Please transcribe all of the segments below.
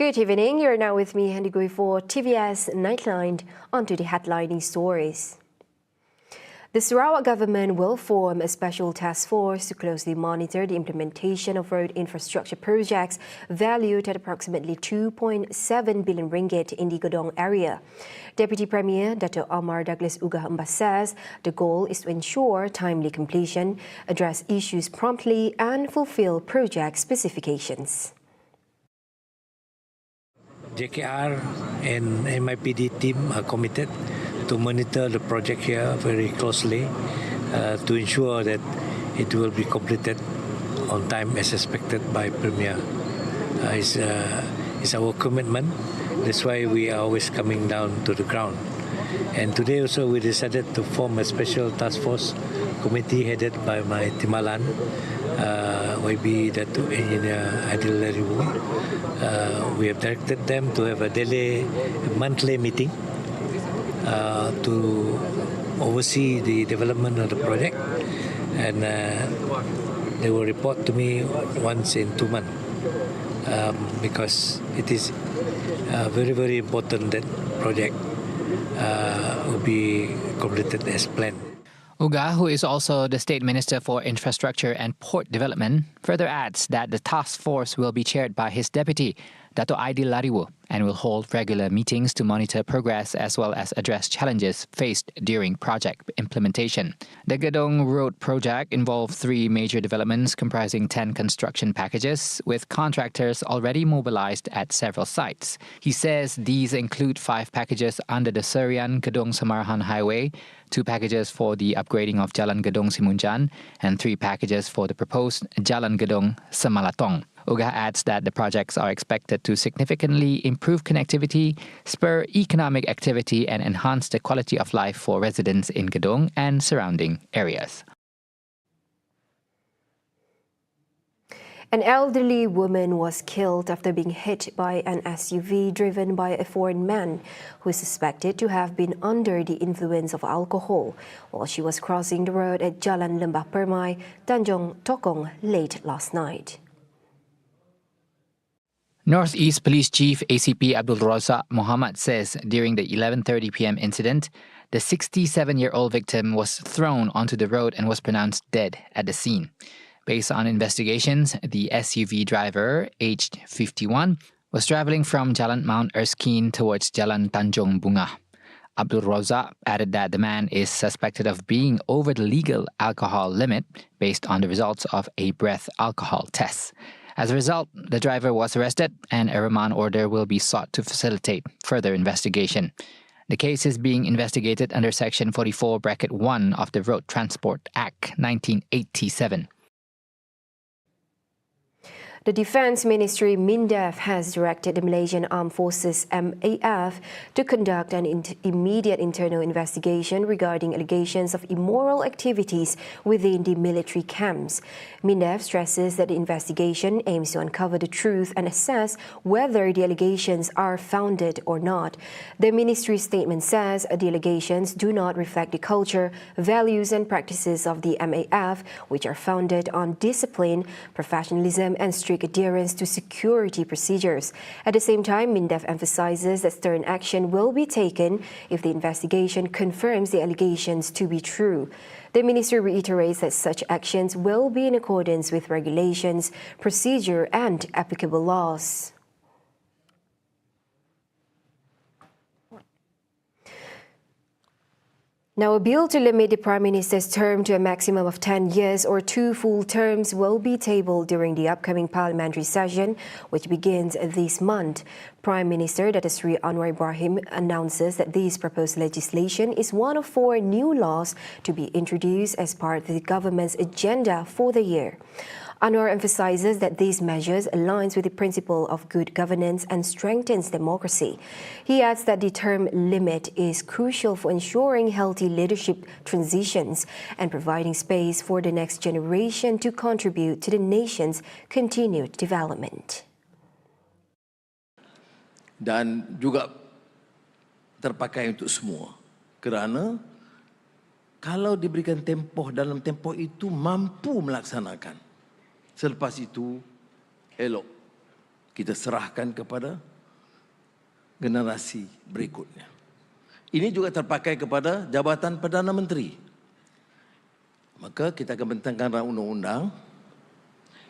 Good evening. You're now with me, Henry Gui, for TVS Nightline. On to the headlining stories. The Sarawak government will form a special task force to closely monitor the implementation of road infrastructure projects valued at approximately 2.7 billion ringgit in the Gedong area. Deputy Premier Dato' Amar Douglas Ugah Mbas says the goal is to ensure timely completion, address issues promptly and fulfill project specifications. JKR and MIPD team are committed to monitor the project here very closely to ensure that it will be completed on time as expected by Premier. It's our commitment. That's why we are always coming down to the ground. And today also we decided to form a special task force committee headed by my Timalan, YB Datuk Engineer Adil Lariwu. We have directed them to have a daily, monthly meeting to oversee the development of the project, and they will report to me once in 2 months because it is very, very important that project will be completed as planned. Ugah, who is also the State Minister for Infrastructure and Port Development, further adds that the task force will be chaired by his deputy, Dato' Aidil Lariwu, and will hold regular meetings to monitor progress as well as address challenges faced during project implementation. The Gedong Road project involved 3 major developments comprising 10 construction packages, with contractors already mobilized at several sites. He says these include 5 packages under the Serian Gedong Samarahan Highway, 2 packages for the upgrading of Jalan Gedong Simunjan, and 3 packages for the proposed Jalan Gedong Semalatong. Ugah adds that the projects are expected to significantly improve connectivity, spur economic activity, and enhance the quality of life for residents in Gedong and surrounding areas. An elderly woman was killed after being hit by an SUV driven by a foreign man who is suspected to have been under the influence of alcohol while she was crossing the road at Jalan Lembah Permai, Tanjung Tokong late last night. Northeast Police Chief ACP Abdul Razak Mohamad says during the 11:30 p.m. incident, the 67-year-old victim was thrown onto the road and was pronounced dead at the scene. Based on investigations, the SUV driver, aged 51, was traveling from Jalan Mount Erskine towards Jalan Tanjung Bunga. Abdul Razak added that the man is suspected of being over the legal alcohol limit based on the results of a breath alcohol test. As a result, the driver was arrested and a remand order will be sought to facilitate further investigation. The case is being investigated under Section 44(1) of the Road Transport Act 1987. The Defence Ministry MINDEF has directed the Malaysian Armed Forces MAF to conduct an immediate internal investigation regarding allegations of immoral activities within the military camps. MINDEF stresses that the investigation aims to uncover the truth and assess whether the allegations are founded or not. The ministry statement says the allegations do not reflect the culture, values and practices of the MAF, which are founded on discipline, professionalism and strict adherence to security procedures. At the same time, MINDEF emphasizes that stern action will be taken if the investigation confirms the allegations to be true. The ministry reiterates that such actions will be in accordance with regulations, procedure and applicable laws. Now, a bill to limit the Prime Minister's term to a maximum of 10 years or 2 full terms will be tabled during the upcoming parliamentary session, which begins this month. Prime Minister Dato' Sri Anwar Ibrahim announces that this proposed legislation is one of 4 new laws to be introduced as part of the government's agenda for the year. Anwar emphasizes that these measures aligns with the principle of good governance and strengthens democracy. He adds that the term limit is crucial for ensuring healthy leadership transitions and providing space for the next generation to contribute to the nation's continued development. Dan juga terpakai untuk semua, kerana kalau diberikan tempoh, dalam tempoh itu mampu melaksanakan. Selepas itu, elok kita serahkan kepada generasi berikutnya. Ini juga terpakai kepada Jabatan Perdana Menteri. Maka kita akan bentangkan undang-undang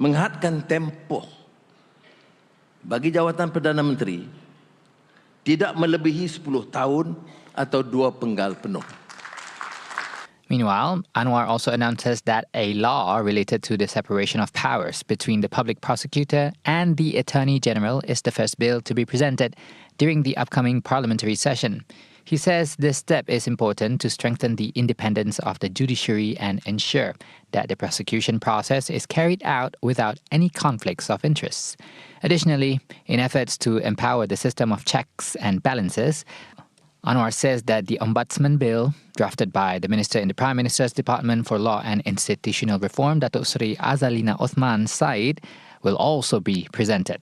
menghadkan tempoh bagi Jawatan Perdana Menteri tidak melebihi 10 tahun atau 2 penggal penuh. Meanwhile, Anwar also announces that a law related to the separation of powers between the public prosecutor and the Attorney General is the first bill to be presented during the upcoming parliamentary session. He says this step is important to strengthen the independence of the judiciary and ensure that the prosecution process is carried out without any conflicts of interests. Additionally, in efforts to empower the system of checks and balances, Anwar says that the Ombudsman Bill, drafted by the Minister in the Prime Minister's Department for Law and Institutional Reform, Datuk Seri Azalina Othman Said, will also be presented.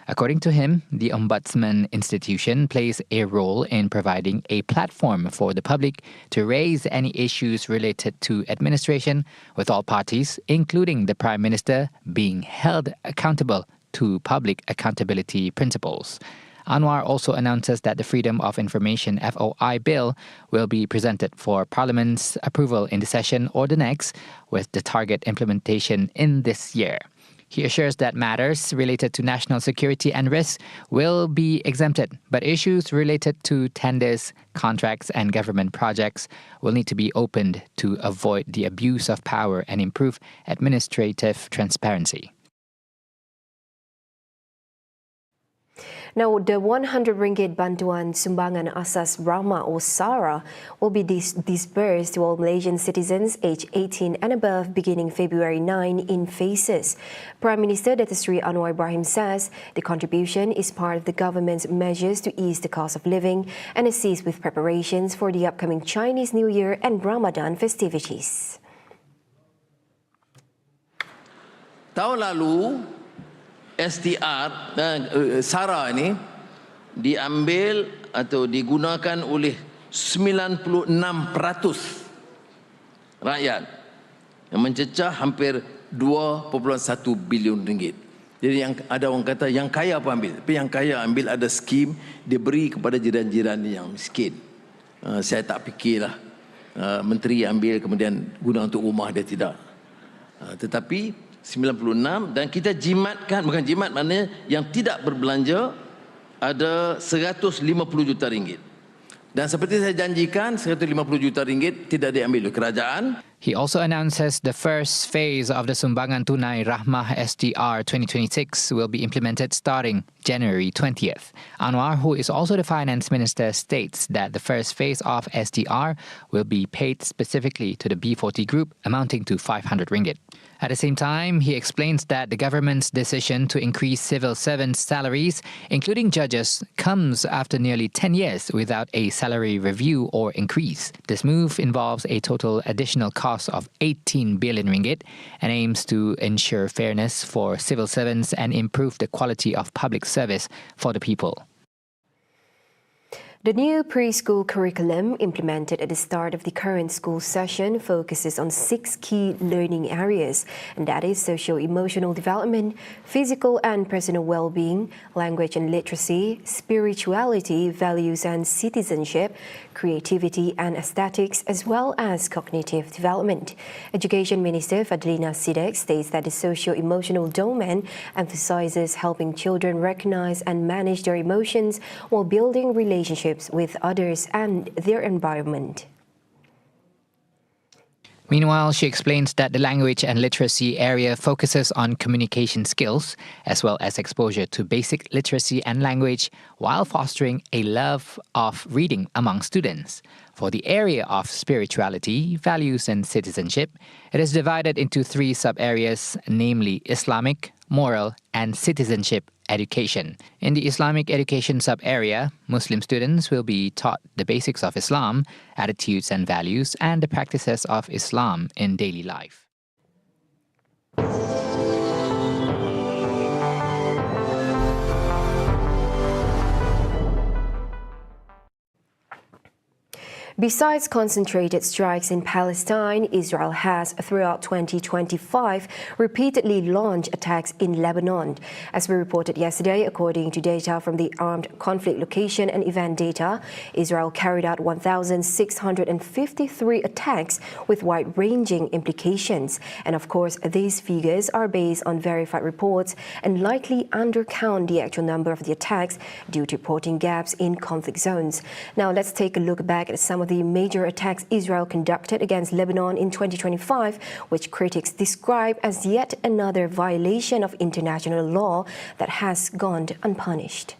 According to him, the Ombudsman institution plays a role in providing a platform for the public to raise any issues related to administration, with all parties, including the Prime Minister, being held accountable to public accountability principles. Anwar also announces that the Freedom of Information FOI bill will be presented for Parliament's approval in the session or the next, with the target implementation in this year. He assures that matters related to national security and risks will be exempted, but issues related to tenders, contracts, and government projects will need to be opened to avoid the abuse of power and improve administrative transparency. Now, the 100 ringgit bantuan sumbangan asas Rahmah or SARA will be disbursed to all Malaysian citizens aged 18 and above beginning February 9 in phases. Prime Minister Datuk Seri Anwar Ibrahim says the contribution is part of the government's measures to ease the cost of living and assist with preparations for the upcoming Chinese New Year and Ramadan festivities. Tahun lalu, STR, SARA ini diambil atau digunakan oleh 96% rakyat yang mencecah hampir 2.1 bilion ringgit. Jadi yang ada orang kata yang kaya apa ambil, tapi yang kaya ambil ada skim dia beri kepada jiran-jiran yang miskin. Saya tak fikirlah menteri ambil kemudian guna untuk rumah dia, tidak. Tetapi 96 dan kita jimatkan, bukan jimat maknanya yang tidak berbelanja ada 150 juta ringgit. Dan seperti saya janjikan 150 juta ringgit tidak diambil oleh kerajaan. He also announces the first phase of the Sumbangan Tunai Rahmah SDR 2026 will be implemented starting January 20th. Anwar, who is also the finance minister, states that the first phase of SDR will be paid specifically to the B40 group, amounting to 500 ringgit. At the same time, he explains that the government's decision to increase civil servants' salaries, including judges, comes after nearly 10 years without a salary review or increase. This move involves a total additional cost of 18 billion ringgit and aims to ensure fairness for civil servants and improve the quality of public service for the people. The new preschool curriculum implemented at the start of the current school session focuses on 6 key learning areas, and that is socio-emotional development, physical and personal well-being, language and literacy, spirituality, values and citizenship, creativity and aesthetics, as well as cognitive development. Education Minister Fadlina Sidek states that the socio-emotional domain emphasizes helping children recognize and manage their emotions while building relationships with others and their environment. Meanwhile, she explains that the language and literacy area focuses on communication skills as well as exposure to basic literacy and language while fostering a love of reading among students. For the area of spirituality, values and citizenship, it is divided into 3 sub-areas, namely Islamic, moral and citizenship education. In the Islamic education sub-area, Muslim students will be taught the basics of Islam, attitudes and values, and the practices of Islam in daily life. Besides concentrated strikes in Palestine, Israel has, throughout 2025, repeatedly launched attacks in Lebanon. As we reported yesterday, according to data from the Armed Conflict Location and Event Data, Israel carried out 1,653 attacks with wide-ranging implications. And of course, these figures are based on verified reports and likely undercount the actual number of the attacks due to reporting gaps in conflict zones. Now, let's take a look back at some of the major attacks Israel conducted against Lebanon in 2025, which critics describe as yet another violation of international law that has gone unpunished.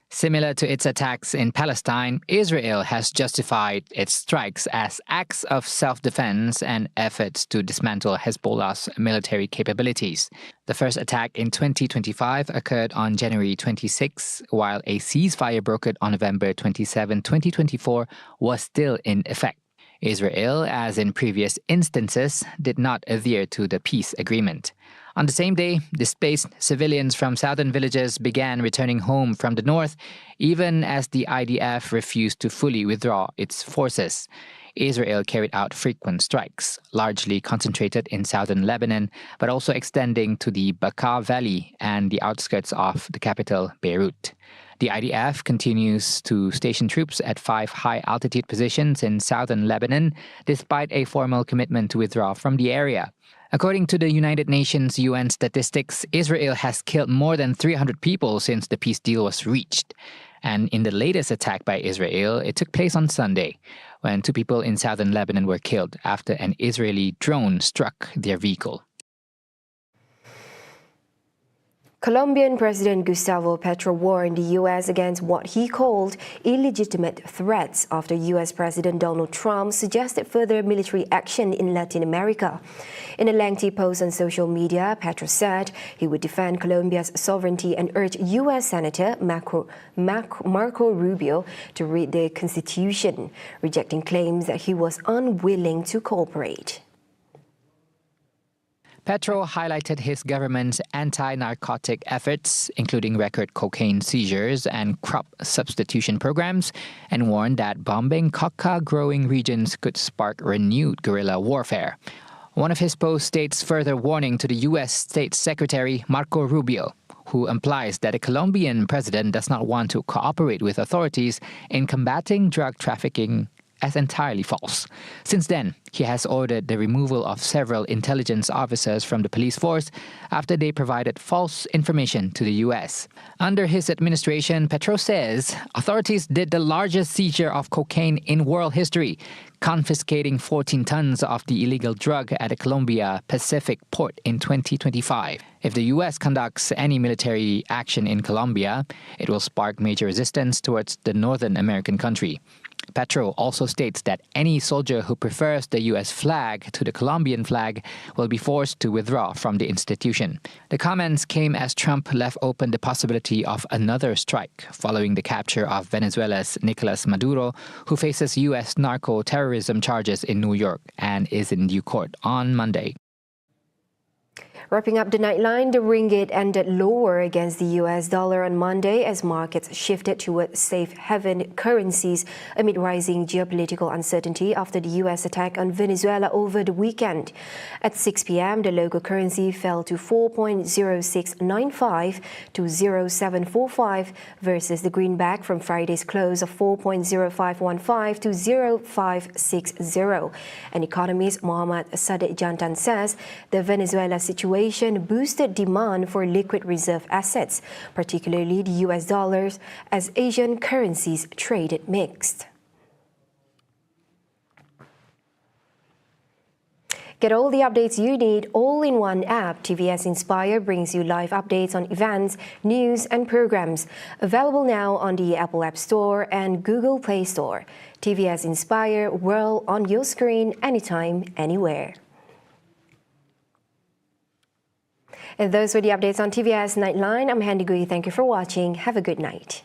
Similar to its attacks in Palestine, Israel has justified its strikes as acts of self-defense and efforts to dismantle Hezbollah's military capabilities. The first attack in 2025 occurred on January 26, while a ceasefire brokered on November 27, 2024 was still in effect. Israel, as in previous instances, did not adhere to the peace agreement. On the same day, displaced civilians from southern villages began returning home from the north, even as the IDF refused to fully withdraw its forces. Israel carried out frequent strikes, largely concentrated in southern Lebanon, but also extending to the Bekaa Valley and the outskirts of the capital, Beirut. The IDF continues to station troops at 5 high-altitude positions in southern Lebanon, despite a formal commitment to withdraw from the area. According to the United Nations UN statistics, Israel has killed more than 300 people since the peace deal was reached. And in the latest attack by Israel, it took place on Sunday, when 2 people in southern Lebanon were killed after an Israeli drone struck their vehicle. Colombian President Gustavo Petro warned the U.S. against what he called illegitimate threats after U.S. President Donald Trump suggested further military action in Latin America. In a lengthy post on social media, Petro said he would defend Colombia's sovereignty and urged U.S. Senator Marco Rubio to read the Constitution, rejecting claims that he was unwilling to cooperate. Petro highlighted his government's anti-narcotic efforts, including record cocaine seizures and crop substitution programs, and warned that bombing coca-growing regions could spark renewed guerrilla warfare. One of his posts states further warning to the U.S. State Secretary Marco Rubio, who implies that the Colombian president does not want to cooperate with authorities in combating drug trafficking, as entirely false. Since then, he has ordered the removal of several intelligence officers from the police force after they provided false information to the U.S. Under his administration, Petro says authorities did the largest seizure of cocaine in world history, confiscating 14 tons of the illegal drug at a Colombia Pacific port in 2025. If the U.S. conducts any military action in Colombia, it will spark major resistance towards the Northern American country. Petro also states that any soldier who prefers the U.S. flag to the Colombian flag will be forced to withdraw from the institution. The comments came as Trump left open the possibility of another strike following the capture of Venezuela's Nicolas Maduro, who faces U.S. narco-terrorism charges in New York and is in due court on Monday. Wrapping up the Nightline, the ringgit ended lower against the US dollar on Monday as markets shifted toward safe haven currencies amid rising geopolitical uncertainty after the US attack on Venezuela over the weekend. At 6 p.m., the local currency fell to 4.0695 to 0.745 versus the greenback from Friday's close of 4.0515 to 0.560. And economist Mohammad Sadiq Jantan says the Venezuela situation boosted demand for liquid reserve assets, particularly the US dollars, as Asian currencies traded mixed. Get all the updates you need all in one app. TVS Inspire brings you live updates on events, news and programs. Available now on the Apple App Store and Google Play Store. TVS Inspire, world on your screen, anytime, anywhere. And those were the updates on TVS Nightline. I'm Handy Gui. Thank you for watching. Have a good night.